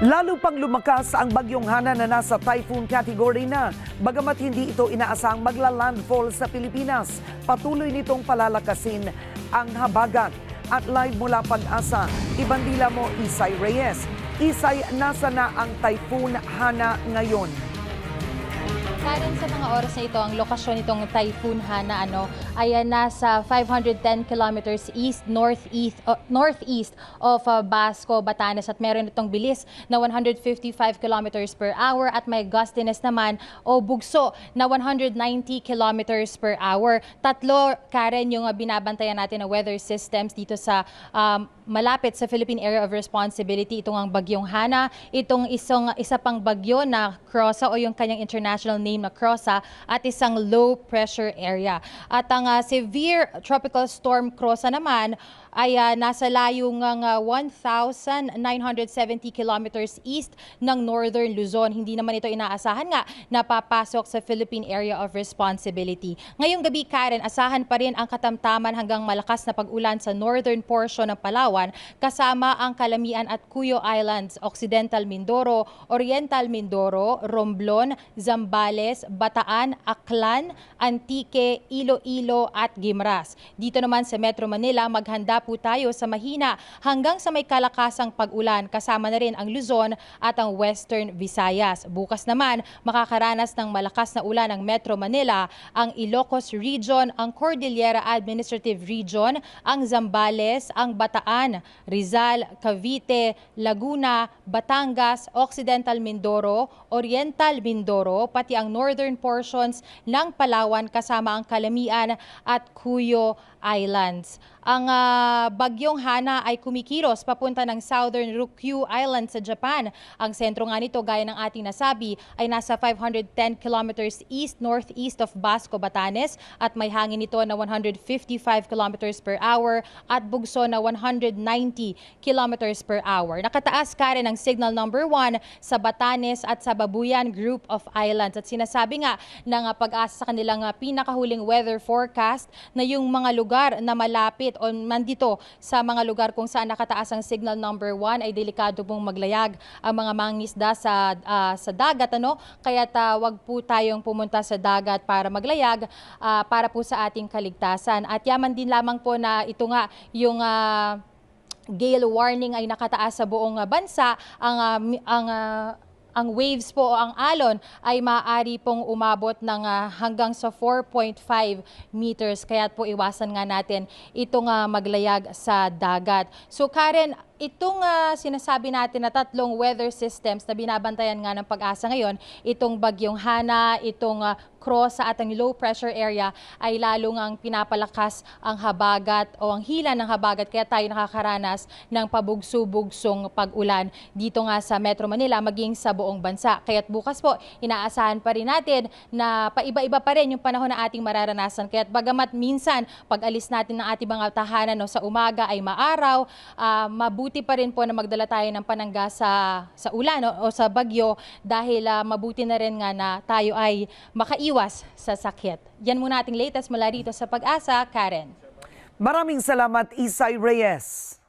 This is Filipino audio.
Lalo pang lumakas ang bagyong Hana na nasa typhoon category na. Bagamat hindi ito inaasahang magla-landfall sa Pilipinas, patuloy nitong palalakasin ang habagat. At live mula Pag-asa, ibandila mo Isay Reyes. Isay, nasa na ang typhoon Hana ngayon? Karen, sa mga oras na ito, ang lokasyon nitong Typhoon Hana ay nasa 510 kilometers northeast of Basco, Batanes, at meron itong bilis na 155 kilometers per hour at may gustiness naman o bugso na 190 kilometers per hour. Tatlo, Karen, yung binabantayan natin na weather systems dito sa malapit sa Philippine Area of Responsibility. Itong ang bagyong Hana, itong isa pang bagyo na Crossa o yung kanyang international name na Crossa, at isang low pressure area. At ang severe tropical storm Crossa naman ay nasa layong 1,970 kilometers east ng northern Luzon. Hindi naman ito inaasahan nga na papasok sa Philippine Area of Responsibility. Ngayong gabi, Karen, asahan pa rin ang katamtaman hanggang malakas na pag-ulan sa northern portion ng Palawan, kasama ang Calamian at Cuyo Islands, Occidental Mindoro, Oriental Mindoro, Romblon, Zambales, Bataan, Aklan, Antique, Iloilo at Guimaras. Dito naman sa Metro Manila, maghanda po tayo sa mahina hanggang sa may kalakasang pag-ulan, kasama na rin ang Luzon at ang Western Visayas. Bukas naman, makakaranas ng malakas na ulan ang Metro Manila, ang Ilocos Region, ang Cordillera Administrative Region, ang Zambales, ang Bataan, Rizal, Cavite, Laguna, Batangas, Occidental Mindoro, Oriental Mindoro, pati ang northern portions ng Palawan, kasama ang Calamian at Cuyo Islands. Ang bagyong Hana ay kumikilos papunta ng southern Ryukyu Island sa Japan. Ang sentro nga nito, gaya ng ating nasabi, ay nasa 510 kilometers east-northeast of Basco, Batanes, at may hangin nito na 155 kilometers per hour at bugso na 190 kilometers per hour. Nakataas, Karen, ang signal number 1 sa Batanes at sa Babuyan Group of Islands. At sinasabi nga ng Pag-asa sa kanilang pinakahuling weather forecast na yung mga lugar na malapit o nandito sa mga lugar kung saan nakataas ang signal number 1 ay delikado pong maglayag ang mga mangingisda sa dagat. Kaya't wag po tayong pumunta sa dagat para maglayag para po sa ating kaligtasan. At yaman din lamang po na ito nga yung gale warning ay nakataas sa buong bansa. Ang waves po o ang alon ay maaari pong umabot ng hanggang sa 4.5 meters. Kaya po iwasan nga natin itong maglayag sa dagat. So Karen, itong sinasabi natin na tatlong weather systems na binabantayan nga ng Pag-asa ngayon, itong bagyong Hana, itong Crossa at ang low pressure area, ay lalong ang pinapalakas ang habagat o ang hila ng habagat, kaya tayo nakakaranas ng pabugso-bugsong pag-ulan dito nga sa Metro Manila maging sa buong bansa. Kaya't bukas po, inaasahan pa rin natin na paiba-iba pa rin yung panahon na ating mararanasan. Kaya't bagamat minsan pag-alis natin ng ating mga tahanan sa umaga ay maaraw, mabuti pa rin po na magdala tayo ng panangga sa ulan o sa bagyo, dahil mabuti na rin nga na tayo ay makaiwas sa sakit. Yan muna ating latest mula rito sa Pag-asa, Karen. Maraming salamat, Isay Reyes.